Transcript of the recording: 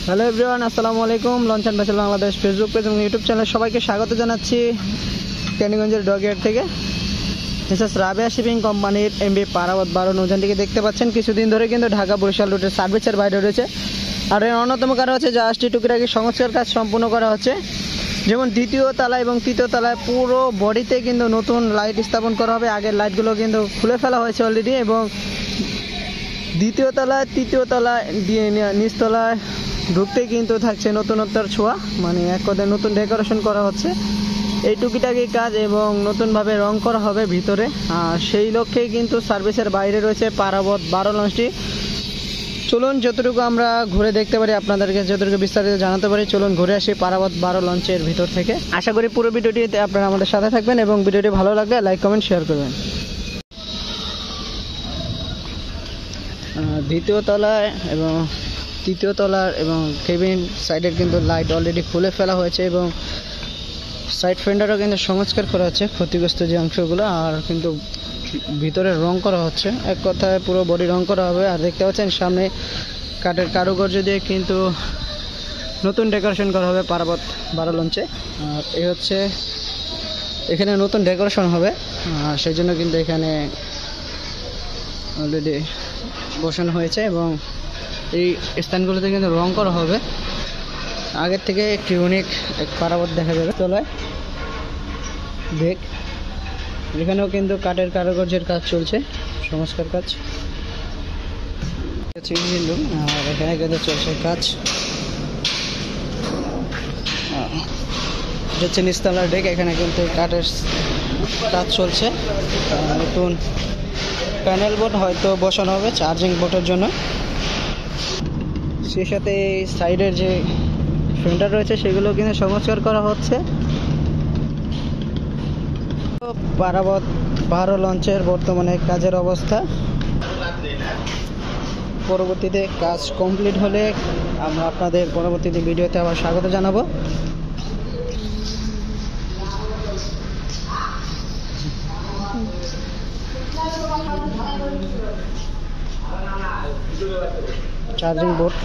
Hello everyone, আসসালামু আলাইকুম। Launch and vessel Bangladesh Facebook page এবং ইউটিউব চ্যানেল সবাইকে স্বাগত জানাচ্ছি কেরানীগঞ্জের ডকইয়ার্ড থেকে। মিসেস রাবেয়া শিপিং কোম্পানির এমবি পারাবত 12 নৌযানটিকে দেখতে পাচ্ছেন। কিছুদিন ধরে কিন্তু ঢাকা বরিশাল রুটের সার্ভিসের বাইরে রয়েছে। আর এর অন্যতম কারণ হচ্ছে জাহাজটি টুকিটাকি সংস্কার কাজ সম্পূর্ণ করা হচ্ছে। যেমন দ্বিতীয় তলা এবং তৃতীয় তলায় পুরো বডিতে কিন্তু নতুন লাইট স্থাপন করা হবে। আগের লাইটগুলো কিন্তু খুলে ফেলা হয়েছে অলরেডি, এবং দ্বিতীয় তলায় তৃতীয় তলায় দিয়ে নিচতলায় ঢুকতে কিন্তু থাকছে নতুনত্বর ছোঁয়া, মানে এক কথায় নতুন ডেকোরেশন করা হচ্ছে। এই টুকিটাকি কাজ এবং নতুনভাবে রং করা হবে ভিতরে। আর সেই লক্ষ্যেই কিন্তু সার্ভিসের বাইরে রয়েছে পারাবত 12 লঞ্চটি। চলুন যতটুকু আমরা ঘুরে দেখতে পারি, আপনাদেরকে যতটুকু বিস্তারিত জানাতে পারি, চলুন ঘুরে আসি পারাবত 12 লঞ্চের ভিতর থেকে। আশা করি পুরো ভিডিওটিতে আপনারা আমাদের সাথে থাকবেন এবং ভিডিওটি ভালো লাগলে লাইক কমেন্ট শেয়ার করবেন। দ্বিতীয় তলায় এবং তৃতীয় তলার এবং কেবিন সাইডের কিন্তু লাইট অলরেডি খুলে ফেলা হয়েছে, এবং সাইড ফেন্ডারও কিন্তু সংস্কার করা হচ্ছে, ক্ষতিগ্রস্ত যে অংশগুলো। আর কিন্তু ভিতরে রং করা হচ্ছে, এক কথায় পুরো বডি রং করা হবে। আর দেখতে পাচ্ছেন সামনে কাঠের কারুকার্য দিয়ে কিন্তু নতুন ডেকোরেশন করা হবে পারাবত 12 লঞ্চে। আর এই হচ্ছে এখানে নতুন ডেকোরেশন হবে, সেই জন্য কিন্তু এখানে অলরেডি বসানো হয়েছে, এবং এই স্থানগুলোতে কিন্তু রং করা হবে। আগের থেকে একটি ইউনিক এক পারাবত দেখা যাবে। তলায় দেখ, এখানেও কিন্তু কাঠের কারুকার্যের কাজ চলছে, সংস্কার কাজ ইঞ্জিন রুম। আর এখানে কিন্তু চলছে কাজ, হচ্ছে নিচতলার ডেক। এখানে কিন্তু কাঠের কাজ চলছে, নতুন প্যানেল বোর্ড হয়তো বসানো হবে চার্জিং বোর্ডের জন্য। সেই সাথে এই সাইডের যে ফেন্ডার রয়েছে সেগুলো কিন্তু সংস্কার করা হচ্ছে। পারাবত 12 লঞ্চের বর্তমানে কাজের অবস্থা। পরবর্তীতে কাজ কমপ্লিট হলে আমরা আপনাদের পরবর্তীতে ভিডিওতে আবার স্বাগত জানাবো। Charging board